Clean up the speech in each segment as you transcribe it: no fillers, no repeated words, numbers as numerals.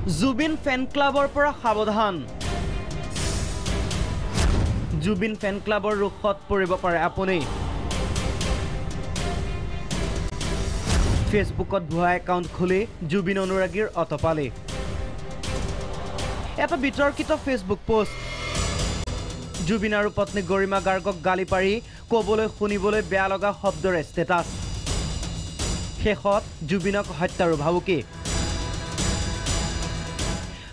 জুবিন ফেন ক্লাবৰ পৰা সাৱধান জুবিন ফেন ক্লাবৰ ৰুখত পৰিব পাৰে আপুনি ফেসবুকত ভুৱা একাউণ্ট খুলি জুবিন অনুৰাগীৰ অতপালি এটা বিতৰ্কিত ফেসবুক পোষ্ট জুবিন আৰু পত্নী গৰিমা গাৰ্গক গালি পাৰি কবলৈ শুনিবলৈ বেয়া লগা শব্দৰে ষ্টেটাছ শেষত জুবিনক হত্যাৰ ভাবুকি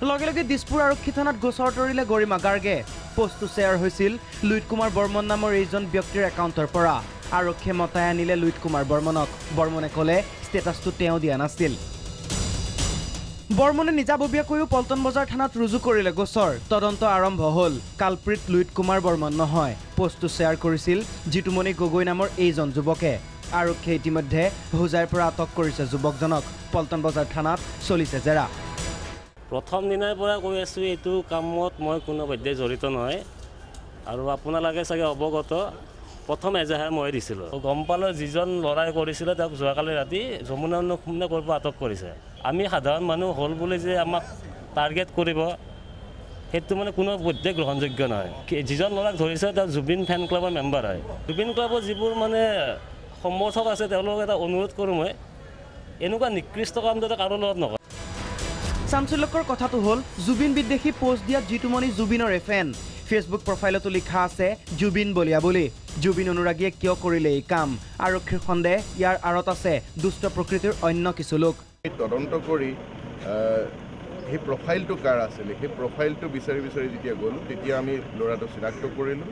লগে লগে দিছপুৰ আৰক্ষী থানাত গোচৰ তৰিলে গৰিমা গাৰ্গে পোষ্টটো শ্বেয়াৰ হৈছিল লুইত কুমাৰ বৰ্মন নামৰ এইজন ব্যক্তিৰ একাউণ্টৰ পৰা আৰক্ষীয়ে মতাই আনিলে লুইত কুমাৰ বৰ্মনক বৰ্মনে ক'লে ষ্টেটাছটো তেওঁ দিয়া নাছিল বৰ্মনে নিজাববীয়াকৈও পল্টন বজাৰ থানাত ৰুজু কৰিলে গোচৰ তদন্ত আৰম্ভ হ'ল কালপ্ৰিত লুইত কুমাৰ বৰ্মন নহয় পোষ্টটো শ্বেয়াৰ কৰিছিল জিতুমণি গগৈ নামৰ এইজন যুৱকে আৰক্ষীয়ে ইতিমধ্যে হোজাইৰ পৰা আটক কৰিছে যুৱকজনক পল্টন বজাৰ থানাত চলিছে জেৰা প্ৰথম দিনাৰ পৰা কৈ আছো এইটো কামত মই কোনো পধ্যে জড়িত নহয় আৰু আপোনালোকে চাগে অৱগত প্ৰথম এজাহাৰ মই দিছিলোঁ গম পালোঁ যিজন লৰাই কৰিছিলে তেওঁক যোৱাকালি ৰাতি যমুনা নখুমনে কৰিব আটক কৰিছে আমি সাধাৰণ মানুহ হ'ল বুলি যে আমাক টাৰ্গেট কৰিব সেইটো মানে কোনো পধ্যে গ্ৰহণযোগ্য নহয় যিজন লৰাক ধৰিছে তেওঁ জুবিন ফেন ক্লাবৰ মেম্বাৰ হয় জুবিন ক্লাবৰ যিবোৰ মানে সমৰ্থক আছে তেওঁলোকক এটা অনুৰোধ কৰোঁ মই এনেকুৱা নিকৃষ্ট কাম যাতে কাৰো লগত নকৰে চাঞ্চল্যকৰ কথাটো হ'ল জুবিন বিদ্বেষী পোষ্ট দিয়া জিতুমণি জুবিনৰে ফেন ফেসবুক প্ৰফাইলতো লিখা আছে জুবিন বলিয়া বুলি জুবিন অনুৰাগীয়ে কিয় কৰিলে এই কাম আৰক্ষীৰ সন্দেহ ইয়াৰ আঁৰত আছে দুষ্ট প্ৰকৃতিৰ অন্য কিছু লোক তদন্ত কৰি সেই প্ৰফাইলটো কাৰ আছিল সেই প্ৰফাইলটো বিচাৰি যেতিয়া গ'লোঁ তেতিয়া আমি ল'ৰাটো চিনাক্ত কৰিলোঁ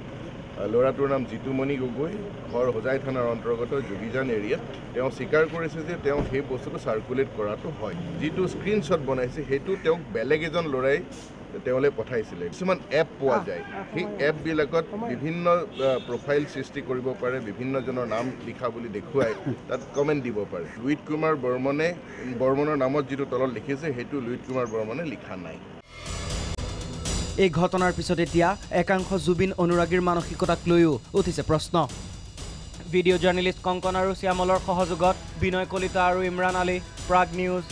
ল'ৰাটোৰ নাম জিতুমণি গগৈ ঘৰ হোজাই থানাৰ অন্তৰ্গত যোগীজান এৰিয়াত তেওঁ স্বীকাৰ কৰিছে যে তেওঁ সেই বস্তুটো চাৰ্কুলেট কৰাটো হয় যিটো স্ক্ৰীনশ্বট বনাইছে সেইটো তেওঁক বেলেগ এজন ল'ৰাই তেওঁলৈ পঠাইছিলে কিছুমান এপ পোৱা যায় সেই এপবিলাকত বিভিন্ন প্ৰফাইল সৃষ্টি কৰিব পাৰে বিভিন্নজনৰ নাম লিখা বুলি দেখুৱাই তাত কমেণ্ট দিব পাৰে লুইত কুমাৰ বৰ্মনৰ নামত যিটো তলত লিখিছে সেইটো লুইত কুমাৰ বৰ্মনে লিখা নাই এই ঘটনাৰ পিছত এতিয়া একাংশ জুবিন অনুৰাগীৰ মানসিকতাক লৈও উঠিছে প্ৰশ্ন ভিডিঅ' জাৰ্নেলিষ্ট কংকন আৰু শ্যামলৰ সহযোগত বিনয় কলিতা আৰু ইমৰান আলী প্ৰাগ নিউজ